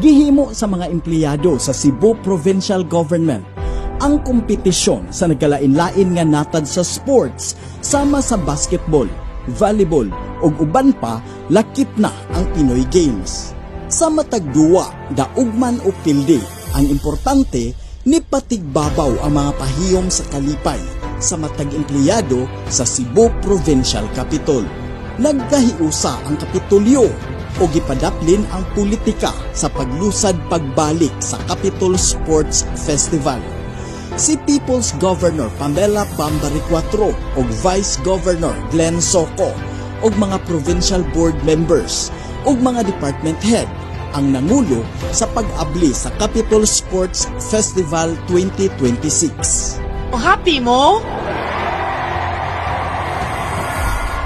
Gihimo sa mga empleyado sa Cebu Provincial Government ang kompetisyon sa nagkalain-lain nga natad sa sports sama sa basketball, volleyball ug uban pa lakip na ang Pinoy Games. Sa matag duwa, daugman o pildi, ang importante ni patigbabaw ang mga pahiyom sa kalipay sa matag empleyado sa Cebu Provincial Capitol. Nagkahiusa ang Kapitolyo o gipadaplin ang politika sa paglusad pagbalik sa Capitol Sports Festival. Si People's Governor Pamela Bambari IV o Vice Governor Glenn Soco o mga provincial board members o mga department head ang nangulo sa pag-abli sa Capitol Sports Festival 2026. Happy mo?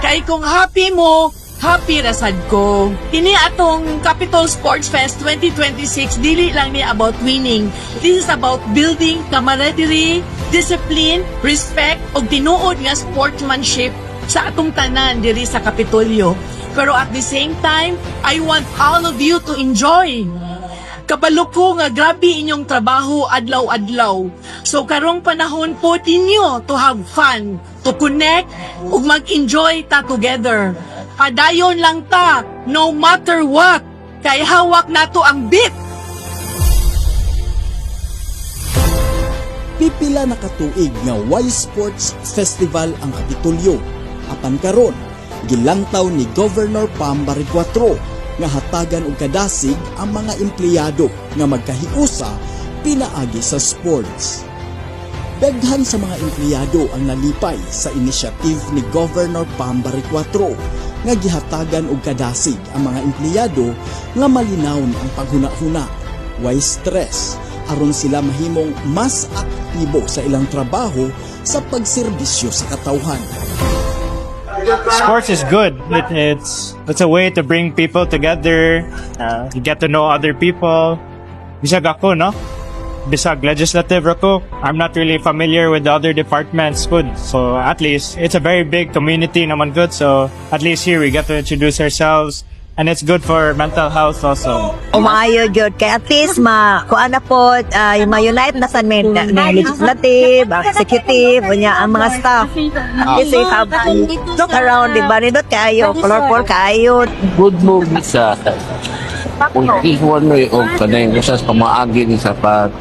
Kay kung happy mo, happy rasad ko. Kini atong Capitol Sports Fest 2026 dili lang ni about winning. This is about building camaraderie, discipline, respect ug tinuod nga sportsmanship sa atong tanan diri sa Kapitolyo. Pero at the same time, I want all of you to enjoy. Kabalo ko nga grabe inyong trabaho adlaw-adlaw. So karong panahon po ninyo to have fun, to connect, ug mag-enjoy ta together. Padayon lang ta, no matter what, kay hawak nato ang beat. Pipila na katuig nga Y Sports Festival ang Kapitolyo. Apan karon, gilangtaw ni Governor Pambari IV nga hatagan og kadasig ang mga empleyado nga magkahiusa pinaagi sa sports. Daghan sa mga empleyado ang nalipay sa initiative ni Governor Pambari IV nga gihatagan og kadasig ang mga empleyado nga malinawon ang paghuna-huna, way stress, aron sila mahimong mas aktibo sa ilang trabaho sa pagserbisyo sa katawhan. Sports is good. It's a way to bring people together. You get to know other people. Bisag ako, no? Bisag legislative ako. I'm not really familiar with the other departments. Good. So at least it's a very big community naman good. So at least here we get to introduce ourselves. And it's good for mental health also. Umayo jud kay at least kuan na po ma-unite na sa legislative, executive, unya ang mga staff. Kasi have look around the nindot kayo, colorful kayo. Good move sa kung iwan mo yung kanang usas pamaagi ni sa pag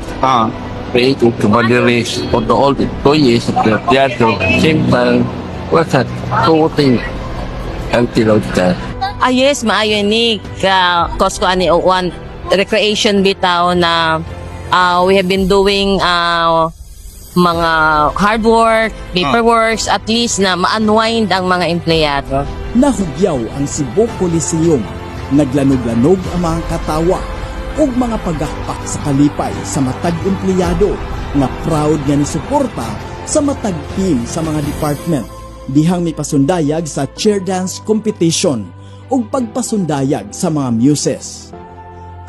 create camaraderies for the all employees of the teatro. Simple, what's that? Toting healthy load ka. Yes, maayo ni cause ko ani one recreation bitaw na we have been doing mga hard work, paperworks, at least na ma-unwind ang mga empleyado. Nahugyaw ang Cebu Coliseum, naglanog-lanog ang mga katawa ug mga pagakpak sa kalipay sa matag empleyado nga proud nga ni suporta sa matag team sa mga department. Dihang may pasundayag sa chair dance competition ug pagpasundayag sa mga muses.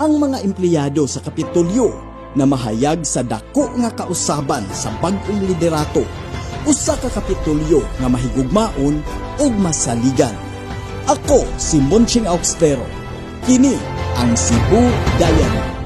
Ang mga empleyado sa Kapitolyo na mahayag sa dako nga kausaban sa bag-ong liderato, usa ka Kapitolyo nga mahigugmaon ug masaligan. Ako si Monching Auxtero. Kini ang Cebu Diary.